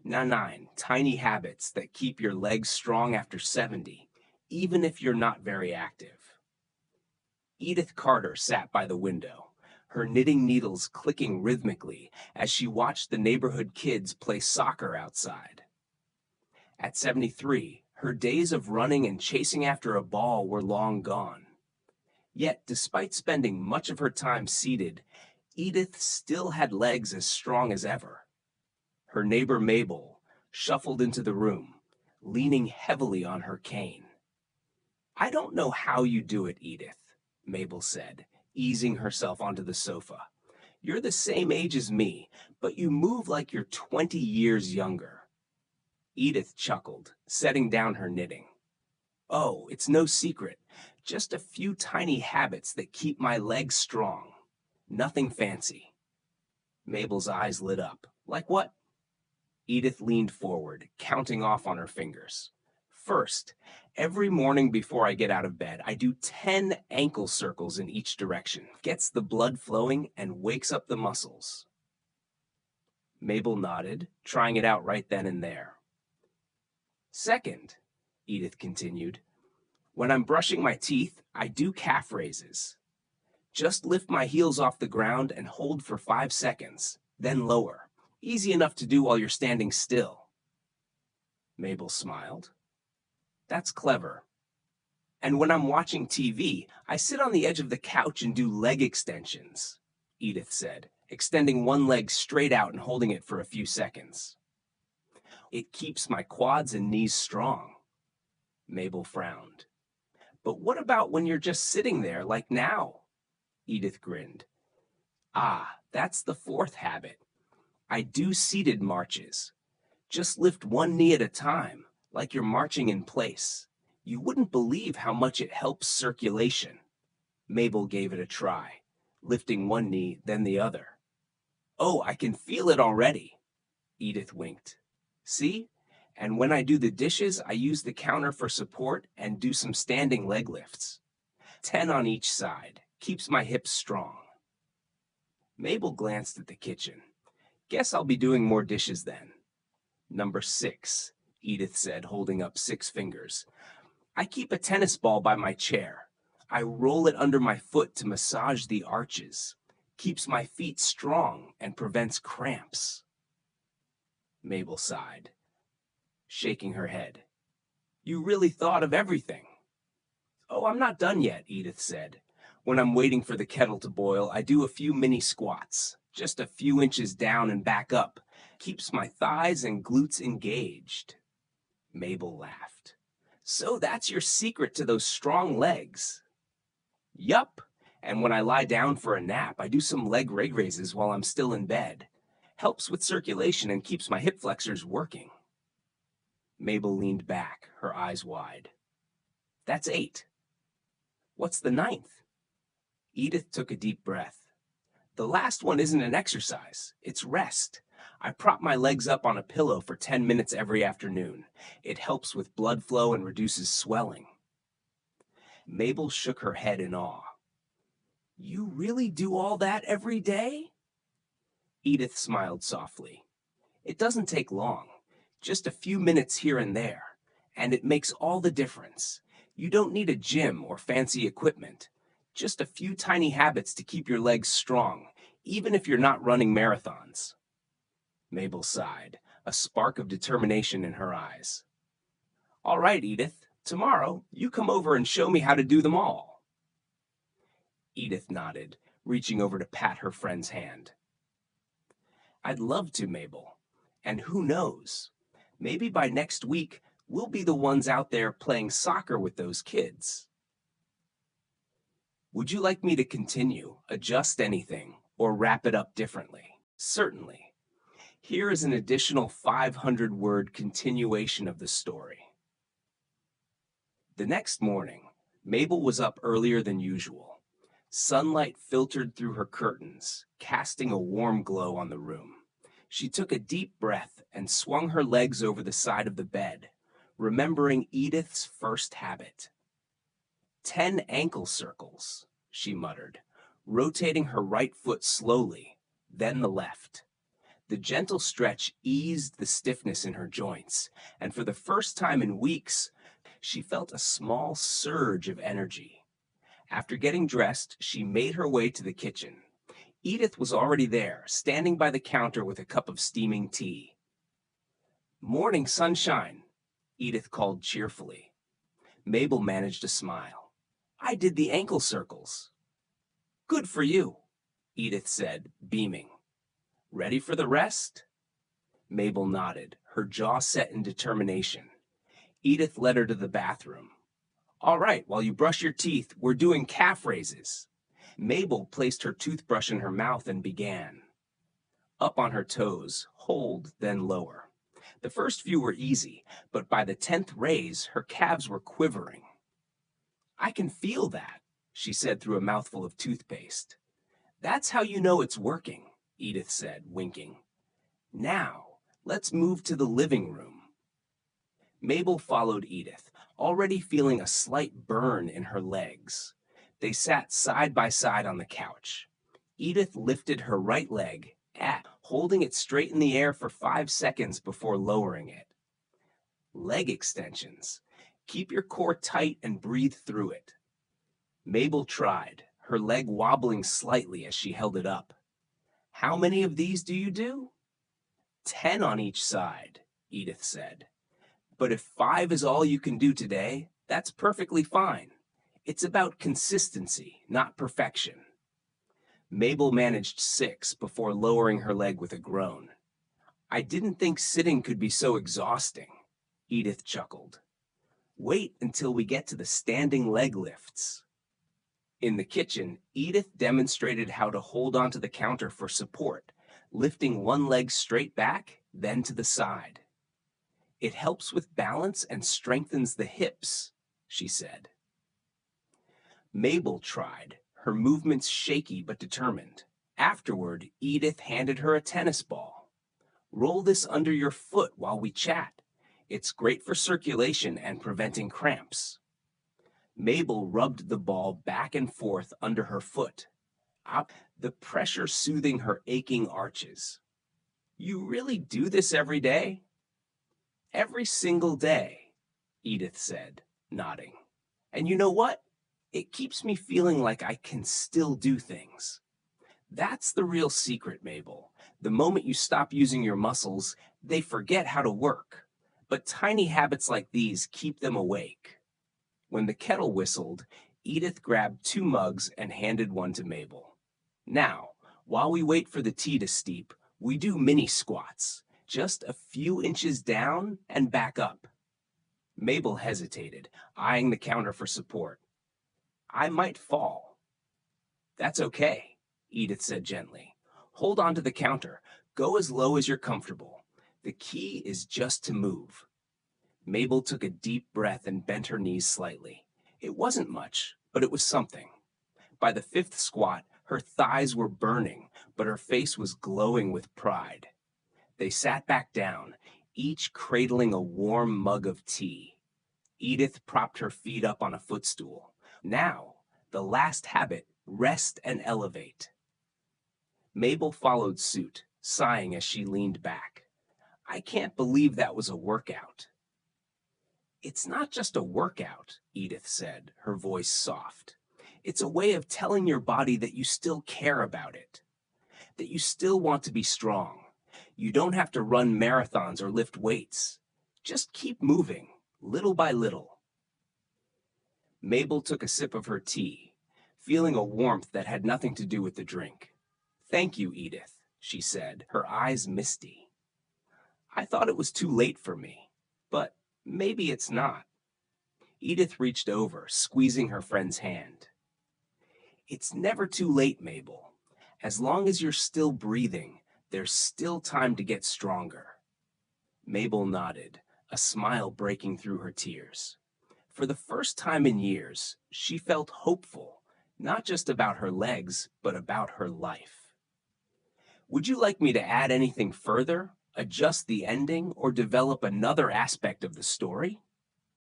Now, 9 tiny habits that keep your legs strong after 70, even if you're not very active. Edith Carter sat by the window, her knitting needles clicking rhythmically as she watched the neighborhood kids play soccer outside. At 73, her days of running and chasing after a ball were long gone. Yet, despite spending much of her time seated, Edith still had legs as strong as ever. Her neighbor Mabel shuffled into the room, leaning heavily on her cane. "I don't know how you do it, Edith," Mabel said, easing herself onto the sofa. "You're the same age as me, but you move like you're 20 years younger." Edith chuckled, setting down her knitting. "Oh, it's no secret. Just a few tiny habits that keep my legs strong. Nothing fancy." Mabel's eyes lit up. "Like what?" Edith leaned forward, counting off on her fingers. "First, every morning before I get out of bed, I do 10 ankle circles in each direction. Gets the blood flowing and wakes up the muscles." Mabel nodded, trying it out right then and there. "Second," Edith continued, "when I'm brushing my teeth, I do calf raises. Just lift my heels off the ground and hold for 5 seconds, then lower. Easy enough to do while you're standing still." Mabel smiled. "That's clever. And when I'm watching TV, I sit on the edge of the couch and do leg extensions," Edith said, extending one leg straight out and holding it for a few seconds. "It keeps my quads and knees strong." Mabel frowned. "But what about when you're just sitting there, like now?" Edith grinned. "Ah, that's the fourth habit. I do seated marches. Just lift one knee at a time, like you're marching in place. You wouldn't believe how much it helps circulation." Mabel gave it a try, lifting one knee, then the other. "Oh, I can feel it already." Edith winked. "See? And when I do the dishes, I use the counter for support and do some standing leg lifts. 10 on each side. Keeps my hips strong." Mabel glanced at the kitchen. "Guess I'll be doing more dishes then." "Number 6, Edith said, holding up 6 fingers. "I keep a tennis ball by my chair. I roll it under my foot to massage the arches. Keeps my feet strong and prevents cramps." Mabel sighed, shaking her head. "You really thought of everything." "Oh, I'm not done yet," Edith said. "When I'm waiting for the kettle to boil, I do a few mini squats, just a few inches down and back up. Keeps my thighs and glutes engaged." Mabel laughed. "So that's your secret to those strong legs?" "Yup. And when I lie down for a nap, I do some leg raises while I'm still in bed. Helps with circulation and keeps my hip flexors working." Mabel leaned back, her eyes wide. "That's 8. What's the 9th?" Edith took a deep breath. "The last one isn't an exercise, it's rest. I prop my legs up on a pillow for 10 minutes every afternoon. It helps with blood flow and reduces swelling." Mabel shook her head in awe. "You really do all that every day?" Edith smiled softly. "It doesn't take long, just a few minutes here and there, and it makes all the difference. You don't need a gym or fancy equipment. Just a few tiny habits to keep your legs strong, even if you're not running marathons." Mabel sighed, a spark of determination in her eyes. "All right, Edith, tomorrow you come over and show me how to do them all." Edith nodded, reaching over to pat her friend's hand. "I'd love to, Mabel. And who knows? Maybe by next week, we'll be the ones out there playing soccer with those kids." "Would you like me to continue, adjust anything, or wrap it up differently?" "Certainly. Here is an additional 500-word continuation of the story." The next morning, Mabel was up earlier than usual. Sunlight filtered through her curtains, casting a warm glow on the room. She took a deep breath and swung her legs over the side of the bed, remembering Edith's first habit. 10 ankle circles, she muttered, rotating her right foot slowly, then the left. The gentle stretch eased the stiffness in her joints, and for the first time in weeks, she felt a small surge of energy. After getting dressed, she made her way to the kitchen. Edith was already there, standing by the counter with a cup of steaming tea. "Morning, sunshine," Edith called cheerfully. Mabel managed a smile. "I did the ankle circles." "Good for you," Edith said, beaming. "Ready for the rest?" Mabel nodded, her jaw set in determination. Edith led her to the bathroom. "All right, while you brush your teeth, we're doing calf raises." Mabel placed her toothbrush in her mouth and began. Up on her toes, hold, then lower. The first few were easy, but by the 10th raise, her calves were quivering. "I can feel that," she said through a mouthful of toothpaste. "That's how you know it's working," Edith said, winking. "Now, let's move to the living room." Mabel followed Edith, already feeling a slight burn in her legs. They sat side by side on the couch. Edith lifted her right leg, holding it straight in the air for 5 seconds before lowering it. Leg extensions. Keep your core tight and breathe through it. Mabel tried, her leg wobbling slightly as she held it up. "How many of these do you do?" 10 on each side, Edith said. "But if 5 is all you can do today, that's perfectly fine. It's about consistency, not perfection." Mabel managed 6 before lowering her leg with a groan. "I didn't think sitting could be so exhausting," Edith chuckled. "Wait until we get to the standing leg lifts." In the kitchen, Edith demonstrated how to hold onto the counter for support, lifting one leg straight back, then to the side. "It helps with balance and strengthens the hips," she said. Mabel tried, her movements shaky but determined. Afterward, Edith handed her a tennis ball. "Roll this under your foot while we chat. It's great for circulation and preventing cramps." Mabel rubbed the ball back and forth under her foot, the pressure soothing her aching arches. "You really do this every day?" "Every single day," Edith said, nodding. "And you know what? It keeps me feeling like I can still do things." That's the real secret, Mabel. The moment you stop using your muscles, they forget how to work. But tiny habits like these keep them awake. When the kettle whistled, Edith grabbed 2 mugs and handed one to Mabel. "Now, while we wait for the tea to steep, we do mini squats, just a few inches down and back up." Mabel hesitated, eyeing the counter for support. "I might fall." "That's okay," Edith said gently. "Hold on to the counter. Go as low as you're comfortable. The key is just to move." Mabel took a deep breath and bent her knees slightly. It wasn't much, but it was something. By the 5th squat, her thighs were burning, but her face was glowing with pride. They sat back down, each cradling a warm mug of tea. Edith propped her feet up on a footstool. Now, the last habit, rest and elevate. Mabel followed suit, sighing as she leaned back. "I can't believe that was a workout." "It's not just a workout," Edith said, her voice soft. "It's a way of telling your body that you still care about it, that you still want to be strong. You don't have to run marathons or lift weights. Just keep moving, little by little." Mabel took a sip of her tea, feeling a warmth that had nothing to do with the drink. "Thank you, Edith," she said, her eyes misty. "I thought it was too late for me, but maybe it's not." Edith reached over, squeezing her friend's hand. "It's never too late, Mabel. As long as you're still breathing, there's still time to get stronger." Mabel nodded, a smile breaking through her tears. For the first time in years, she felt hopeful, not just about her legs, but about her life. Would you like me to add anything further, adjust the ending, or develop another aspect of the story?